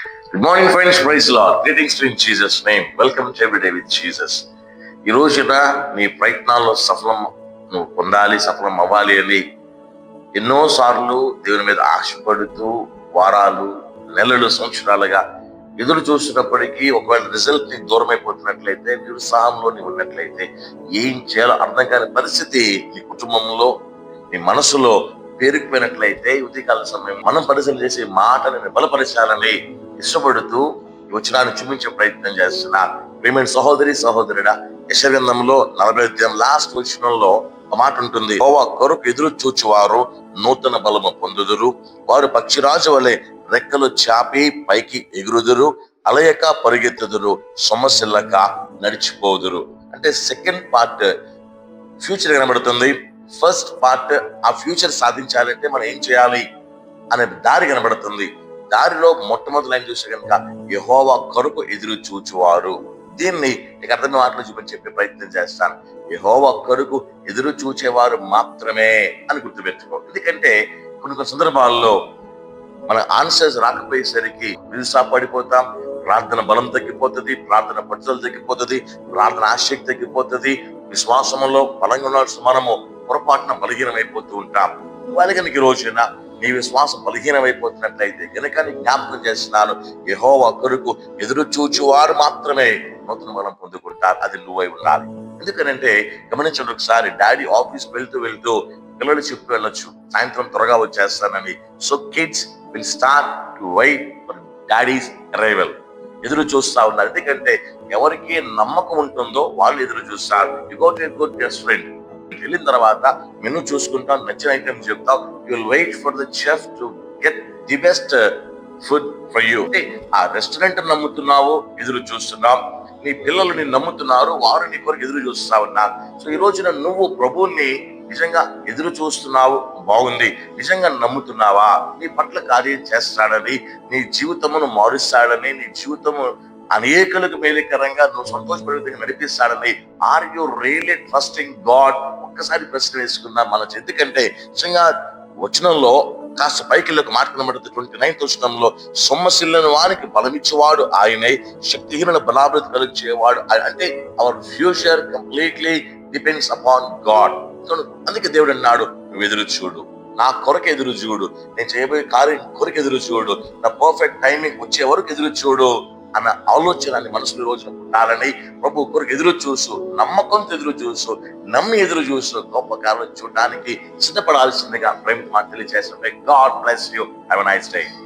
Good morning, friends. Praise the Lord. Greetings to in Jesus' name. Welcome to Every Day with Jesus. ఈ రోజున నీ ప్రయత్నాల్లో సఫలం నువ్వు పొందాలి, సఫలం అవ్వాలి అని ఎన్నోసార్లు దేవుని మీద ఆశపడుతూ వారాలు, నెలలు, సంవత్సరాలుగా ఎదురు చూసినప్పటికీ ఒకవేళ రిజల్ట్ నీకు దూరం అయిపోతున్నట్లయితే, నిరుత్సాహంలో నీవు ఉన్నట్లయితే, ఏం చేయాలో అర్థం కాని పరిస్థితి నీ కుటుంబంలో, నీ మనసులో పేరుకుపోయినట్లయితే, ఉదయకాల సమయం మనం పరిశీలన చేసే మాటలను బలపరచాలని ఇష్టపడుతూ వచనాన్ని చూపించే ప్రయత్నం చేస్తున్నా. ప్రియమైన సహోదరి సహోదరుడా, యెషయా గ్రంథంలో 40వ అధ్యాయం లాస్ట్ వచనంలో ఒక మాట ఉంటుంది. యెహోవా కొరకు ఎదురు చూచువారు నూతన బలము పొందుదురు, వారు పక్షిరాజు వలె రెక్కలు చాపి పైకి ఎగురుదురు, అలయక పరిగెత్తుదురు, సొమ్మసిల్లక నడిచిపోదురు. అంటే సెకండ్ పార్ట్ ఫ్యూచర్ కనబడుతుంది. ఫస్ట్ పార్ట్ ఆ ఫ్యూచర్ సాధించాలంటే మనం ఏం చేయాలి అనే దారి కనబడుతుంది. దారిలో మొట్టమొదటి లైన్ చూస్తే కనుక యెహోవా కొరకు ఎదురు చూచువారు. దీన్ని నీకు అర్థమైన మాటలు చూపించి చెప్పే ప్రయత్నం చేస్తాను. యెహోవా కొరకు ఎదురు చూచేవారు మాత్రమే అని గుర్తుపెట్టుకో. ఎందుకంటే కొన్ని సందర్భాల్లో మన ఆన్సర్స్ రాకపోయేసరికి నిరుత్సాహపడిపోతాం, ప్రార్థన బలం తగ్గిపోతుంది, ప్రార్థన పట్టుదల తగ్గిపోతుంది, ప్రార్థన ఆసక్తి తగ్గిపోతుంది, విశ్వాసంలో బలంగా ఉండాల్సిన మనము పొరపాటున బలహీనమైపోతూ ఉంటాం. అలాగే ఈ రోజున నీ విశ్వాసం బలహీనమైపోతున్నట్లయితే కనుక జ్ఞాపకం చేస్తున్నాను, యెహోవా కొరకు ఎదురు చూచువారు మాత్రమే నూతన బలం పొందుకుంటారు. అది నువ్వై ఉండాలి. ఎందుకనంటే గమనించండి, ఒకసారి డాడీ ఆఫీస్ వెళ్తూ పిల్లలు చెప్పి వెళ్ళొచ్చు, సాయంత్రం త్వరగా వచ్చేస్తానని. So kids will start to wait for daddy's arrival. ఎదురు చూస్తా ఉన్నారు. ఎందుకంటే ఎవరికి నమ్మకం ఉంటుందో వాళ్ళు ఎదురు చూస్తారు. You go to a good best friend, వెళ్ళిన తర్వాత మెనూ చూసుకుంటాం, నచ్చిన ఐటమ్ చెప్తాం. You will wait for the chef to get the best food for you. ఆ రెస్టారెంట్ నమ్ముతున్నావు, ఎదురు చూస్తున్నాం. నీ పిల్లలు నీ నమ్ముతున్నారు, వారు నీ కొరకు ఎదురు చూస్తా ఉన్నారు. సో ఈ రోజున నువ్వు ప్రభువుని నిజంగా ఎదురు చూస్తున్నావు, బాగుంది. నిజంగా నమ్ముతున్నావా నీ పట్ల కార్యం చేస్తాడని, నీ జీవితమును మారుస్తాడని, నీ జీవితము అనేకులకు మేలుకరంగా నువ్వు సంతోషపడే నడిపిస్తాడని? Are you really trusting God? ఒక్కసారి ప్రశ్న వేసుకుందాం మన. ఎందుకంటే నిజంగా వచనంలో కాస్త పైకి ఒక మాట కనబడుతుంది. 29th వచనంలో సొమ్మసిల్లని వానికి బలమిచ్చేవాడు ఆయనే, శక్తిహీనుల బలాభివృద్ధి కలిగించేవాడు. అంటే our future completely depends upon God. అందుకే దేవుడు అన్నాడు, నువ్వు ఎదురు చూడు, నా కొరకు ఎదురు చూడు, నేను చేయబోయే కార్యం కొరకు ఎదురు చూడు, నా పర్ఫెక్ట్ టైమింగ్ వచ్చే వరకు ఎదురు చూడు అన్న ఆలోచన మనసులో రోజున ఉండాలని ప్రభు కొరకు ఎదురు చూసు, నమ్మకంతో ఎదురు చూసు, నమ్మి ఎదురు చూసు, గొప్ప కార్యం చూడడానికి సిద్ధపడాల్సిందిగా ప్రేమ తెలియజేసిన. God bless you. Have a nice day.